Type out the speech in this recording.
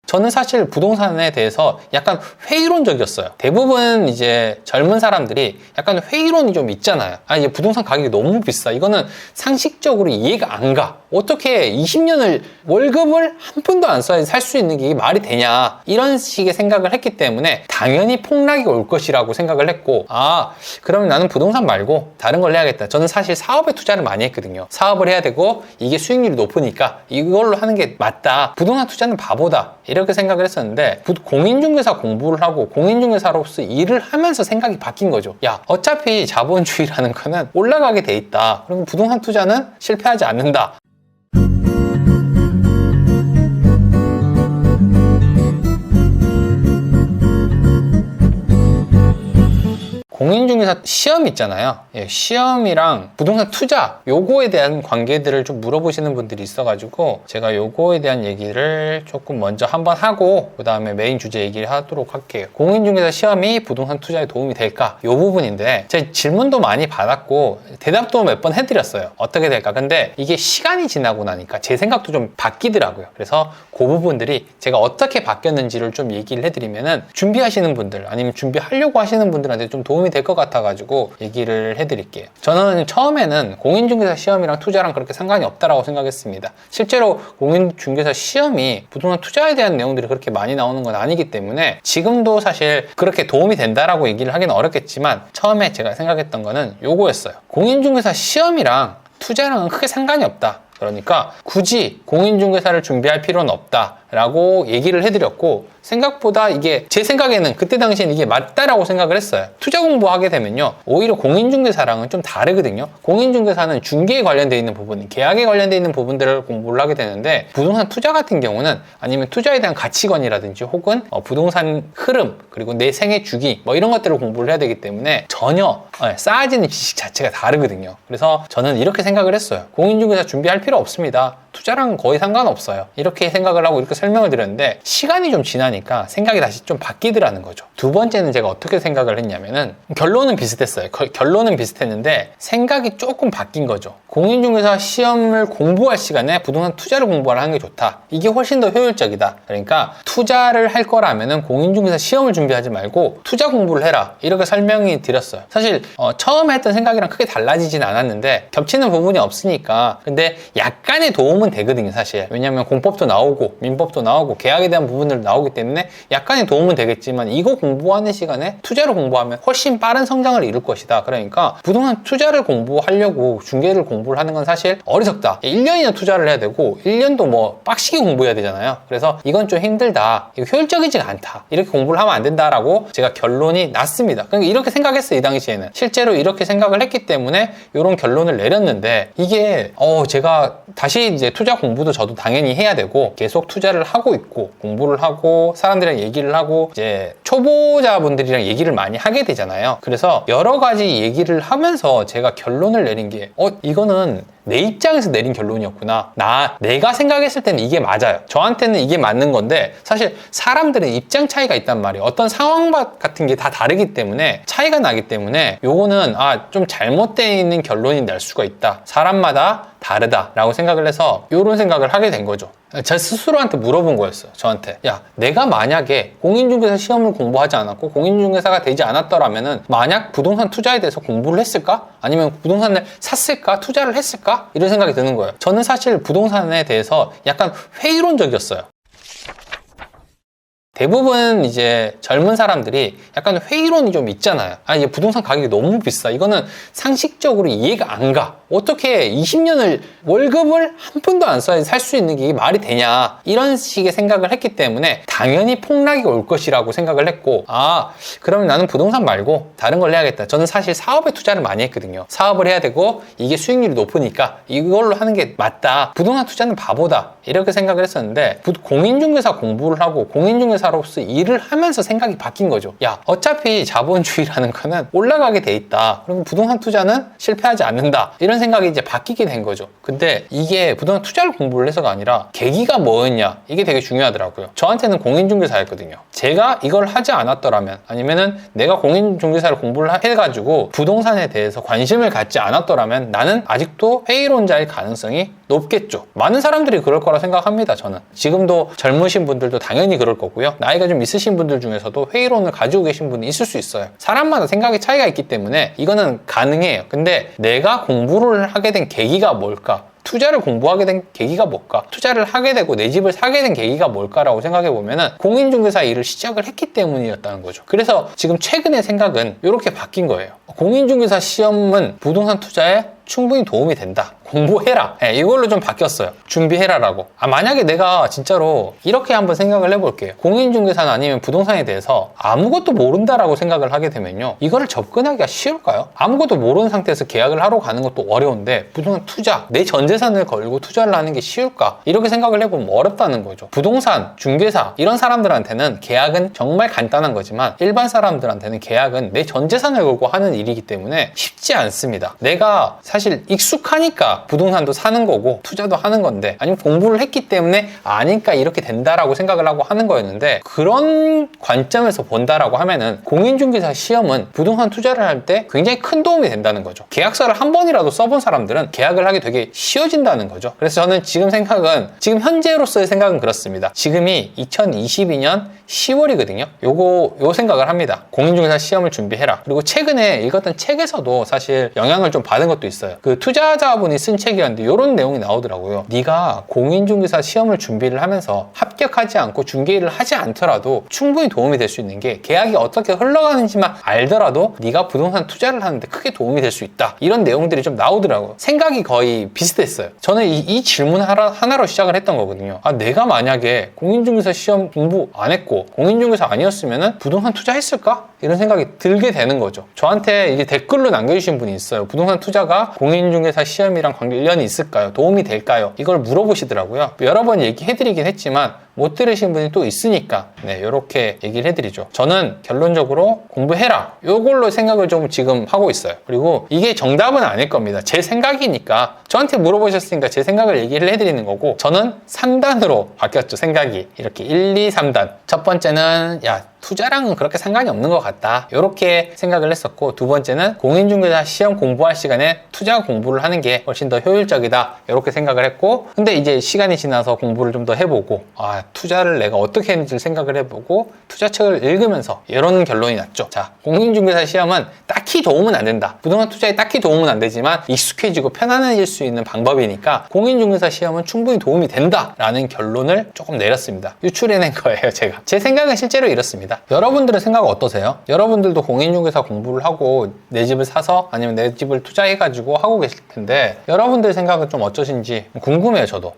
저는 사실 부동산에 대해서 약간 회의론적이었어요. 대부분 이제 젊은 사람들이 약간 회의론이 좀 있잖아요. 이제 부동산 가격이 너무 비싸. 이거는 상식적으로 이해가 안 가. 어떻게 20년을 월급을 한 푼도 안 써야 살 수 있는 게 말이 되냐. 이런 식의 생각을 했기 때문에 당연히 폭락이 올 것이라고 생각을 했고, 그러면 나는 부동산 말고 다른 걸 해야겠다. 저는 사실 사업에 투자를 많이 했거든요. 사업을 해야 되고 이게 수익률이 높으니까 이걸로 하는 게 맞다. 부동산 투자는 바보다. 이렇게 생각을 했었는데 공인중개사 공부를 하고 공인중개사로서 일을 하면서 생각이 바뀐 거죠. 야, 어차피 자본주의라는 거는 올라가게 돼 있다. 그럼 부동산 투자는 실패하지 않는다. 공인중개사 시험 있잖아요. 시험이랑 부동산 투자 요거에 대한 관계들을 좀 물어보시는 분들이 있어가지고 제가 요거에 대한 얘기를 조금 먼저 한번 하고 그 다음에 메인 주제 얘기를 하도록 할게요. 공인중개사 시험이 부동산 투자에 도움이 될까? 요 부분인데 제가 질문도 많이 받았고 대답도 몇 번 해드렸어요. 어떻게 될까? 근데 이게 시간이 지나고 나니까 제 생각도 좀 바뀌더라고요. 그래서 그 부분들이 제가 어떻게 바뀌었는지를 좀 얘기를 해드리면은 준비하시는 분들 아니면 준비하려고 하시는 분들한테 좀 도움이 될 것 같아가지고 얘기를 해드릴게요. 저는 처음에는 공인중개사 시험이랑 투자랑 그렇게 상관이 없다라고 생각했습니다. 실제로 공인중개사 시험이 부동산 투자에 대한 내용들이 그렇게 많이 나오는 건 아니기 때문에 지금도 사실 그렇게 도움이 된다라고 얘기를 하기는 어렵겠지만 처음에 제가 생각했던 거는 요거였어요. 공인중개사 시험이랑 투자랑은 크게 상관이 없다. 그러니까 굳이 공인중개사를 준비할 필요는 없다라고 얘기를 해드렸고 생각보다 이게 제 생각에는 그때 당시에는 이게 맞다라고 생각을 했어요. 투자 공부하게 되면요 오히려 공인중개사랑은 좀 다르거든요. 공인중개사는 중개에 관련되어 있는 부분, 계약에 관련되어 있는 부분들을 공부를 하게 되는데 부동산 투자 같은 경우는 아니면 투자에 대한 가치관이라든지 혹은 부동산 흐름 그리고 내 생애 주기 이런 것들을 공부를 해야 되기 때문에 전혀 쌓아지는 지식 자체가 다르거든요. 그래서 저는 이렇게 생각을 했어요. 공인중개사 준비할 필요 없습니다. 투자랑 거의 상관없어요. 이렇게 생각을 하고 이렇게 설명을 드렸는데 시간이 좀 지나니까 생각이 다시 좀 바뀌더라는 거죠. 두 번째는 제가 어떻게 생각을 했냐면은 결론은 비슷했어요. 결론은 비슷했는데 생각이 조금 바뀐 거죠. 공인중개사 시험을 공부할 시간에 부동산 투자를 공부하는 게 좋다. 이게 훨씬 더 효율적이다. 그러니까 투자를 할 거라면은 공인중개사 시험을 준비하지 말고 투자 공부를 해라. 이렇게 설명이 드렸어요. 사실 처음에 했던 생각이랑 크게 달라지진 않았는데 겹치는 부분이 없으니까 근데 약간의 도움은 되거든요, 사실. 왜냐하면 공법도 나오고 민법도 나오고 계약에 대한 부분들 나오기 때문에 약간의 도움은 되겠지만 이거 공부하는 시간에 투자를 공부하면 훨씬 빠른 성장을 이룰 것이다. 그러니까 부동산 투자를 공부하려고 중개를 공부를 하는 건 사실 어리석다. 1년이나 투자를 해야 되고 1년도 빡시게 공부해야 되잖아요. 그래서 이건 좀 힘들다. 이거 효율적이지가 않다. 이렇게 공부를 하면 안 된다라고 제가 결론이 났습니다. 그러니까 이렇게 생각했어요, 이 당시에는. 실제로 이렇게 생각을 했기 때문에 이런 결론을 내렸는데 이게 제가 다시 이제 투자 공부도 저도 당연히 해야 되고 계속 투자를 하고 있고 공부를 하고 사람들이랑 얘기를 하고 이제 초보자분들이랑 얘기를 많이 하게 되잖아요. 그래서 여러 가지 얘기를 하면서 제가 결론을 내린 게 이거는 내 입장에서 내린 결론이었구나. 내가 생각했을 때는 이게 맞아요. 저한테는 이게 맞는 건데 사실 사람들은 입장 차이가 있단 말이에요. 어떤 상황 같은 게 다 다르기 때문에 차이가 나기 때문에 요거는 좀 잘못되어 있는 결론이 날 수가 있다. 사람마다 다르다라고 생각을 해서 이런 생각을 하게 된 거죠. 제 스스로한테 물어본 거였어요. 저한테. 야, 내가 만약에 공인중개사 시험을 공부하지 않았고 공인중개사가 되지 않았더라면은 만약 부동산 투자에 대해서 공부를 했을까? 아니면 부동산을 샀을까? 투자를 했을까? 이런 생각이 드는 거예요. 저는 사실 부동산에 대해서 약간 회의론적이었어요. 대부분 이제 젊은 사람들이 약간 회의론이 좀 있잖아요. 이제 부동산 가격이 너무 비싸. 이거는 상식적으로 이해가 안 가. 어떻게 20년을 월급을 한 푼도 안 써야 살 수 있는 게 말이 되냐. 이런 식의 생각을 했기 때문에 당연히 폭락이 올 것이라고 생각을 했고 그러면 나는 부동산 말고 다른 걸 해야겠다. 저는 사실 사업에 투자를 많이 했거든요. 사업을 해야 되고 이게 수익률이 높으니까 이걸로 하는 게 맞다. 부동산 투자는 바보다. 이렇게 생각을 했었는데 공인중개사 공부를 하고 공인중개사로서 일을 하면서 생각이 바뀐 거죠. 야, 어차피 자본주의라는 거는 올라가게 돼 있다. 그럼 부동산 투자는 실패하지 않는다. 이런 생각이 이제 바뀌게 된 거죠. 근데 이게 부동산 투자를 공부를 해서가 아니라 계기가 뭐였냐, 이게 되게 중요하더라고요. 저한테는 공인중개사였거든요. 제가 이걸 하지 않았더라면, 아니면은 내가 공인중개사를 공부를 해가지고 부동산에 대해서 관심을 갖지 않았더라면 나는 아직도 회의론자일 가능성이 높겠죠. 많은 사람들이 그럴 거라 생각합니다. 저는 지금도 젊으신 분들도 당연히 그럴 거고요. 나이가 좀 있으신 분들 중에서도 회의론을 가지고 계신 분이 있을 수 있어요. 사람마다 생각의 차이가 있기 때문에 이거는 가능해요. 근데 내가 공부를 하게 된 계기가 뭘까? 투자를 공부하게 된 계기가 뭘까? 투자를 하게 되고 내 집을 사게 된 계기가 뭘까라고 생각해 보면은 공인중개사 일을 시작을 했기 때문이었다는 거죠. 그래서 지금 최근의 생각은 이렇게 바뀐 거예요. 공인중개사 시험은 부동산 투자에 충분히 도움이 된다. 공부해라. 네, 이걸로 좀 바뀌었어요. 준비해라라고. 만약에 내가 진짜로 이렇게 한번 생각을 해볼게요. 공인중개사나 아니면 부동산에 대해서 아무것도 모른다라고 생각을 하게 되면요. 이거를 접근하기가 쉬울까요? 아무것도 모르는 상태에서 계약을 하러 가는 것도 어려운데 부동산 투자, 내 전 재산을 걸고 투자를 하는 게 쉬울까? 이렇게 생각을 해보면 어렵다는 거죠. 부동산, 중개사 이런 사람들한테는 계약은 정말 간단한 거지만 일반 사람들한테는 계약은 내 전 재산을 걸고 하는 일이기 때문에 쉽지 않습니다. 내가 사실 익숙하니까 부동산도 사는 거고 투자도 하는 건데, 아니면 공부를 했기 때문에 아니까 이렇게 된다라고 생각을 하고 하는 거였는데, 그런 관점에서 본다라고 하면은 공인중개사 시험은 부동산 투자를 할 때 굉장히 큰 도움이 된다는 거죠. 계약서를 한 번이라도 써본 사람들은 계약을 하기 되게 쉬워진다는 거죠. 그래서 저는 지금 현재로서의 생각은 그렇습니다. 지금이 2022년 10월이거든요. 요 생각을 합니다. 공인중개사 시험을 준비해라. 그리고 최근에 읽었던 책에서도 사실 영향을 좀 받은 것도 있어요. 그 투자자분이 쓴 책이었는데 이런 내용이 나오더라고요. 네가 공인중개사 시험을 준비를 하면서 합격하지 않고 중개일을 하지 않더라도 충분히 도움이 될 수 있는 게, 계약이 어떻게 흘러가는지만 알더라도 네가 부동산 투자를 하는데 크게 도움이 될 수 있다. 이런 내용들이 좀 나오더라고요. 생각이 거의 비슷했어요. 저는 이 질문 하나로 시작을 했던 거거든요. 내가 만약에 공인중개사 시험 공부 안 했고 공인중개사 아니었으면 부동산 투자했을까? 이런 생각이 들게 되는 거죠. 저한테 이제 댓글로 남겨주신 분이 있어요. 부동산 투자가 공인중개사 시험이랑 관련이 있을까요? 도움이 될까요? 이걸 물어보시더라고요. 여러 번 얘기해드리긴 했지만 못 들으신 분이 또 있으니까 이렇게 얘기를 해드리죠. 저는 결론적으로 공부해라, 요걸로 생각을 좀 지금 하고 있어요. 그리고 이게 정답은 아닐 겁니다. 제 생각이니까 저한테 물어보셨으니까 제 생각을 얘기를 해드리는 거고, 저는 3단으로 바뀌었죠. 생각이 이렇게 1, 2, 3단. 첫 번째는 투자랑은 그렇게 상관이 없는 것 같다, 이렇게 생각을 했었고, 두 번째는 공인중개사 시험 공부할 시간에 투자 공부를 하는 게 훨씬 더 효율적이다, 이렇게 생각을 했고, 근데 이제 시간이 지나서 공부를 좀 더 해보고 투자를 내가 어떻게 했는지 생각을 해보고 투자책을 읽으면서 이런 결론이 났죠. 자, 공인중개사 시험은 딱히 도움은 안 된다. 부동산 투자에 딱히 도움은 안 되지만 익숙해지고 편안해질 수 있는 방법이니까 공인중개사 시험은 충분히 도움이 된다라는 결론을 조금 내렸습니다. 유출해낸 거예요, 제가. 제 생각은 실제로 이렇습니다. 여러분들의 생각은 어떠세요? 여러분들도 공인중개사 공부를 하고 내 집을 사서 아니면 내 집을 투자해가지고 하고 계실 텐데, 여러분들 생각은 좀 어떠신지 궁금해요, 저도.